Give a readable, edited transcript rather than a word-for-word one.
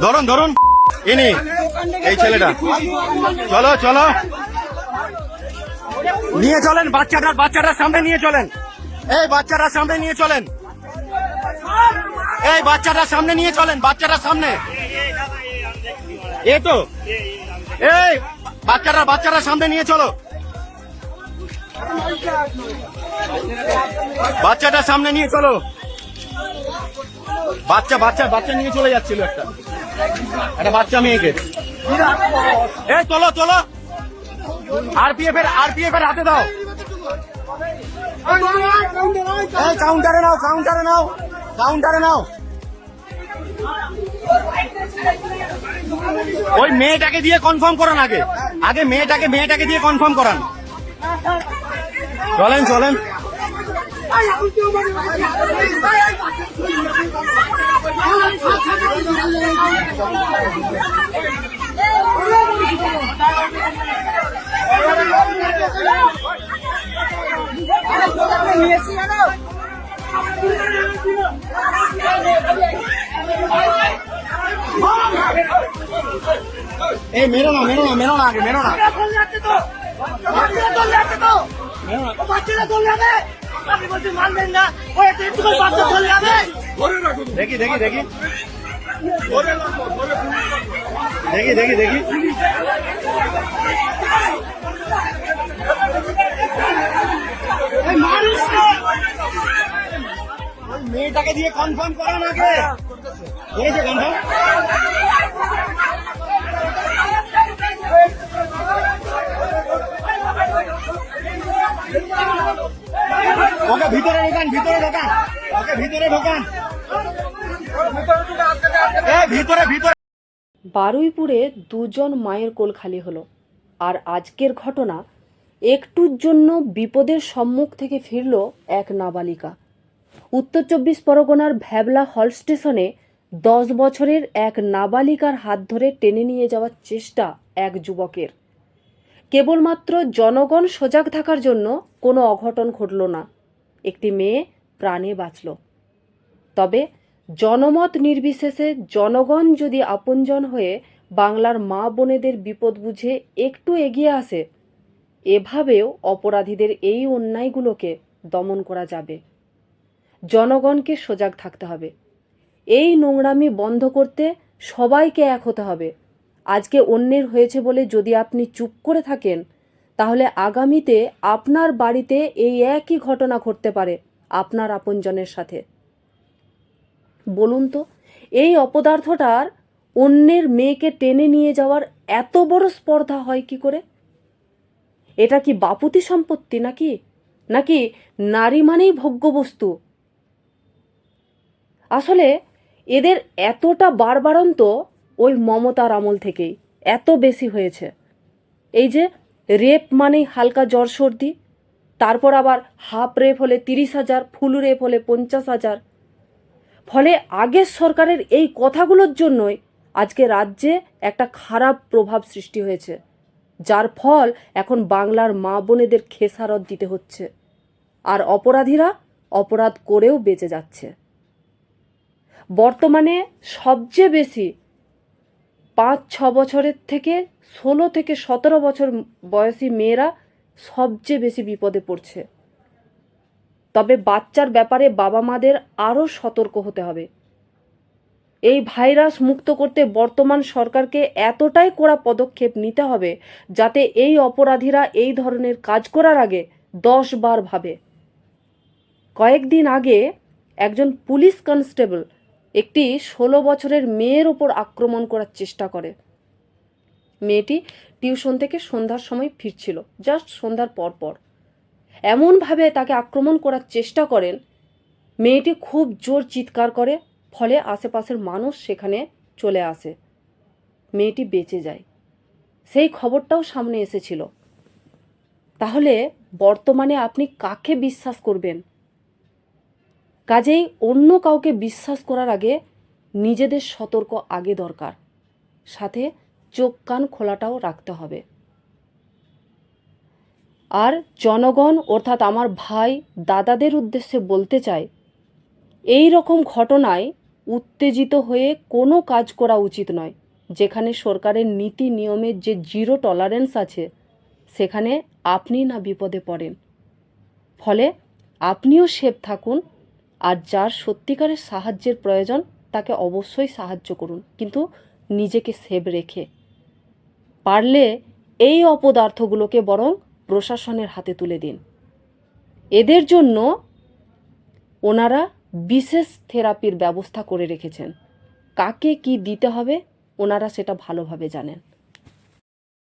ধরুন ধরুন, ইনি এই ছেলেটা। চলো চলো, নিয়ে চলেন বাচ্চাটার সামনে নিয়ে চলেন। এই বাচ্চাটার সামনে নিয়ে চলেন, এই বাচ্চাটার সামনে নিয়ে চলেন, বাচ্চাটার সামনে। এই তো, এই বাচ্চাটার সামনে নিয়ে চলো, বাচ্চাটার সামনে নিয়ে চলো। বাচ্চা বাচ্চা বাচ্চা নিয়ে চলে যাচ্ছিল একটা বাচ্চা মেয়েকে। এই চলো চলো, আরপিএফ এর হাতে দাও। কাউন্টারে নাও, কাউন্টারে নাও, কাউন্টারে নাও। ওই মেয়েটাকে দিয়ে কনফার্ম করান, আগে আগে মেয়েটাকে দিয়ে কনফার্ম করান। চলেন চলেন, এই মেরো না মেরো না মেরো না, আগে মেরো না। দেখি দেখি দেখি দেখি দেখি দেখি, মেয়েটাকে দিয়ে কনফার্ম করান আগে। করেছে কনফার্ম? ওকে ভিতরে ঢোকান, ভিতরে ঢোকান, ওকে ভিতরে ঢোকান, ভিতরে ভিতরে। বারুইপুরে দুজন মায়ের কোল খালি হলো। আর আজকের ঘটনা, একটুর জন্য বিপদের সম্মুখ থেকে ফিরল এক নাবালিকা। উত্তর 24 পরগনার ভ্যাবলা হল স্টেশনে 10 বছরের এক নাবালিকার হাত ধরে টেনে নিয়ে যাওয়ার চেষ্টা এক যুবকের। কেবলমাত্র জনগণ সজাগ থাকার জন্য কোনো অঘটন ঘটল না, একটি মেয়ে প্রাণে বাঁচল। তবে জনমত নির্বিশেষে জনগণ যদি আপনজন হয়ে বাংলার মা বোনেদের বিপদ বুঝে একটু এগিয়ে আসে, এভাবেও অপরাধীদের এই অন্যায়গুলোকে দমন করা যাবে। জনগণকে সজাগ থাকতে হবে। এই নোংরামি বন্ধ করতে সবাইকে এক হতে হবে। আজকে অন্যের হয়েছে বলে যদি আপনি চুপ করে থাকেন, তাহলে আগামীতে আপনার বাড়িতে এই একই ঘটনা ঘটতে পারে আপনার আপনজনের সাথে। বলুন তো, এই অপদার্থটার অন্যের মেয়েকে টেনে নিয়ে যাওয়ার এত বড় স্পর্ধা হয় কি করে? এটা কি বাপুতি সম্পত্তি নাকি নাকি নারী মানেই ভোগ্যবস্তু? আসলে এদের এতটা বাড়বাড়ন্ত ওই মমতার আমল থেকেই এত বেশি হয়েছে। এই যে রেপ মানেই হালকা জ্বর সর্দি, তারপর আবার হাফ রেপ হলে 30,000, ফুল রেপ হলে 50,000। ফলে আগের সরকারের এই কথাগুলোর জন্যই আজকে রাজ্যে একটা খারাপ প্রভাব সৃষ্টি হয়েছে, যার ফল এখন বাংলার মা বোনেদের খেসারত দিতে হচ্ছে। আর অপরাধীরা অপরাধ করেও বেঁচে যাচ্ছে। বর্তমানে সবচেয়ে বেশি 5-6 বছরের থেকে 16 থেকে 17 বছর বয়সী মেয়েরা সবচেয়ে বেশি বিপদে পড়ছে। তবে বাচ্চার ব্যাপারে বাবা মাদের আরও সতর্ক হতে হবে। এই ভাইরাস মুক্ত করতে বর্তমান সরকারকে এতটাই কড়া পদক্ষেপ নিতে হবে যাতে এই অপরাধীরা এই ধরনের কাজ করার আগে 10 বার ভাবে। কয়েকদিন আগে একজন পুলিশ কনস্টেবল একটি 16 বছরের মেয়ের ওপর আক্রমণ করার চেষ্টা করে। মেয়েটি টিউশন থেকে সন্ধ্যার সময় ফিরছিল, জাস্ট সন্ধ্যার পর এমনভাবে তাকে আক্রমণ করার চেষ্টা করেন, মেয়েটি খুব জোর চিৎকার করে, ফলে আশেপাশের মানুষ সেখানে চলে আসে। মেয়েটি বেঁচে যায়। সেই খবরটাও সামনে এসেছিল। তাহলে বর্তমানে আপনি কাকে বিশ্বাস করবেন? কাজেই অন্য কাউকে বিশ্বাস করার আগে নিজেদের সতর্ক আগে দরকার, সাথে চোখ কান খোলাটাও রাখতে হবে। আর জনগণ অর্থাৎ আমার ভাই দাদাদের উদ্দেশ্যে বলতে চাই, এই রকম ঘটনায় উত্তেজিত হয়ে কোনো কাজ করা উচিত নয়। যেখানে সরকারের নীতি নিয়মের যে জিরো টলারেন্স আছে, সেখানে আপনি না বিপদে পড়েন। ফলে আপনিও সেফ থাকুন, আর যার সত্যিকারের সাহায্যের প্রয়োজন তাকে অবশ্যই সাহায্য করুন, কিন্তু নিজেকে সেভ রেখে। পারলে এই অপদার্থগুলোকে বরং প্রশাসনের হাতে তুলে দিন। এদের জন্য ওনারা বিশেষ থেরাপির ব্যবস্থা করে রেখেছেন। কাকে কি দিতে হবে ওনারা সেটা ভালোভাবে জানেন।